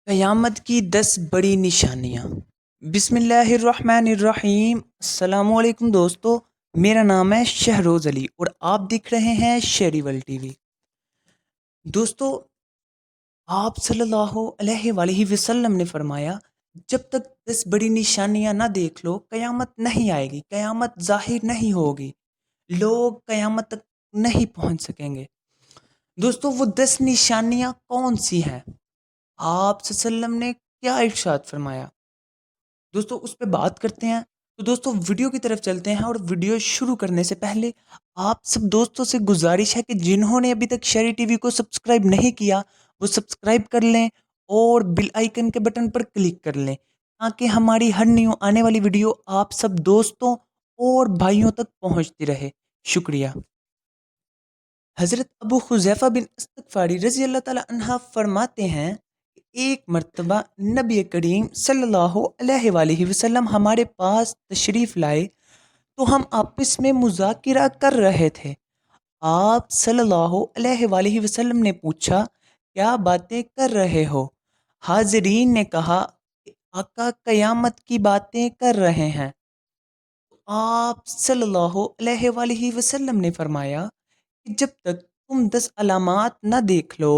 قیامت کی 10 بڑی نشانیاں۔ بسم اللہ الرحمن الرحیم۔ السلام علیکم دوستو، میرا نام ہے شہروز علی اور آپ دیکھ رہے ہیں شیری ورلڈ ٹی وی۔ دوستو، آپ صلی اللہ علیہ وآلہ وسلم نے فرمایا جب تک 10 بڑی نشانیاں نہ دیکھ لو قیامت نہیں آئے گی، قیامت ظاہر نہیں ہوگی، لوگ قیامت تک نہیں پہنچ سکیں گے۔ دوستو، وہ 10 نشانیاں کون سی ہیں؟ آپ صلی اللہ علیہ وسلم نے کیا ارشاد فرمایا؟ دوستو اس پہ بات کرتے ہیں۔ تو دوستو ویڈیو کی طرف چلتے ہیں، اور ویڈیو شروع کرنے سے پہلے آپ سب دوستوں سے گزارش ہے کہ جنہوں نے ابھی تک شیری ٹی وی کو سبسکرائب نہیں کیا وہ سبسکرائب کر لیں اور بیل آئیکن کے بٹن پر کلک کر لیں تاکہ ہماری ہر نیو آنے والی ویڈیو آپ سب دوستوں اور بھائیوں تک پہنچتی رہے۔ شکریہ۔ حضرت ابو حذیفہ بن استغفاری رضی اللہ تعالی عنہ فرماتے ہیں کہ ایک مرتبہ نبی کریم صلی اللہ علیہ وآلہ وسلم ہمارے پاس تشریف لائے تو ہم آپس میں مذاکرہ کر رہے تھے۔ آپ صلی اللہ علیہ وآلہ وسلم نے پوچھا، کیا باتیں کر رہے ہو؟ حاضرین نے کہا کہ آقا قیامت کی باتیں کر رہے ہیں۔ آپ صلی اللہ علیہ وآلہ وسلم نے فرمایا کہ جب تک تم 10 علامات نہ دیکھ لو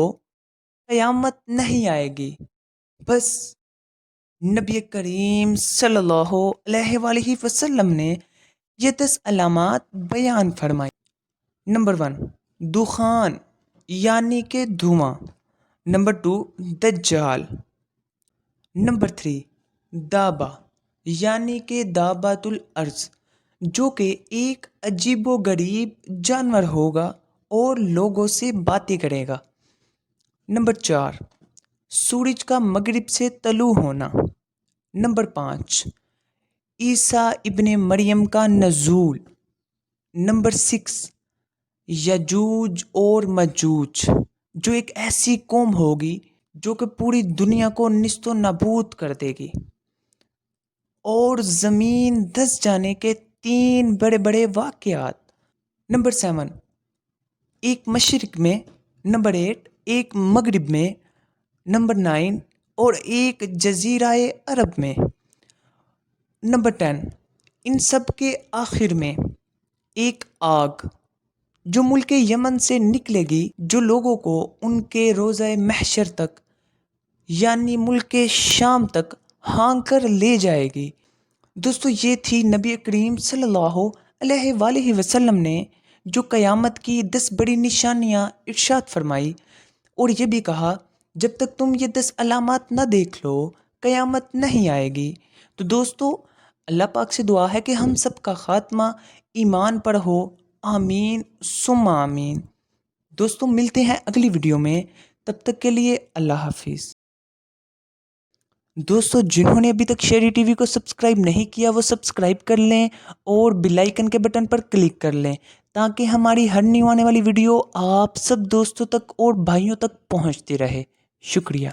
قیامت نہیں آئے گی۔ بس نبی کریم صلی اللہ علیہ وآلہ وسلم نے یہ 10 علامات بیان فرمائی۔ نمبر 1، دخان یعنی کہ دھواں۔ نمبر 2، دجال۔ نمبر 3، دابہ یعنی کہ دابۃ الارض، جو کہ ایک عجیب و غریب جانور ہوگا اور لوگوں سے باتیں کرے گا۔ نمبر 4، سورج کا مغرب سے طلوع ہونا۔ نمبر 5، عیسیٰ ابن مریم کا نزول۔ نمبر 6، یجوج اور مجوج، جو ایک ایسی قوم ہوگی جو کہ پوری دنیا کو نیست و نابود کر دے گی۔ اور زمین دھس جانے کے 3 بڑے بڑے واقعات۔ نمبر 7، ایک مشرق میں۔ نمبر 8، ایک مغرب میں۔ نمبر 9، اور ایک جزیرہ عرب میں۔ نمبر 10، ان سب کے آخر میں ایک آگ جو ملک یمن سے نکلے گی، جو لوگوں کو ان کے روزہ محشر تک یعنی ملک شام تک ہانک کر لے جائے گی۔ دوستو یہ تھی نبی کریم صلی اللہ علیہ وآلہ وسلم نے جو قیامت کی 10 بڑی نشانیاں ارشاد فرمائی، اور یہ بھی کہا جب تک تم یہ 10 علامات نہ دیکھ لو قیامت نہیں آئے گی۔ تو دوستو اللہ پاک سے دعا ہے کہ ہم سب کا خاتمہ ایمان پر ہو، آمین ثم آمین۔ دوستو ملتے ہیں اگلی ویڈیو میں، تب تک کے لیے اللہ حافظ۔ دوستو جنہوں نے ابھی تک شیری ٹی وی کو سبسکرائب نہیں کیا وہ سبسکرائب کر لیں اور بیل آئیکن کے بٹن پر کلک کر لیں تاکہ ہماری ہر نیو آنے والی ویڈیو آپ سب دوستوں تک اور بھائیوں تک پہنچتی رہے۔ شکریہ۔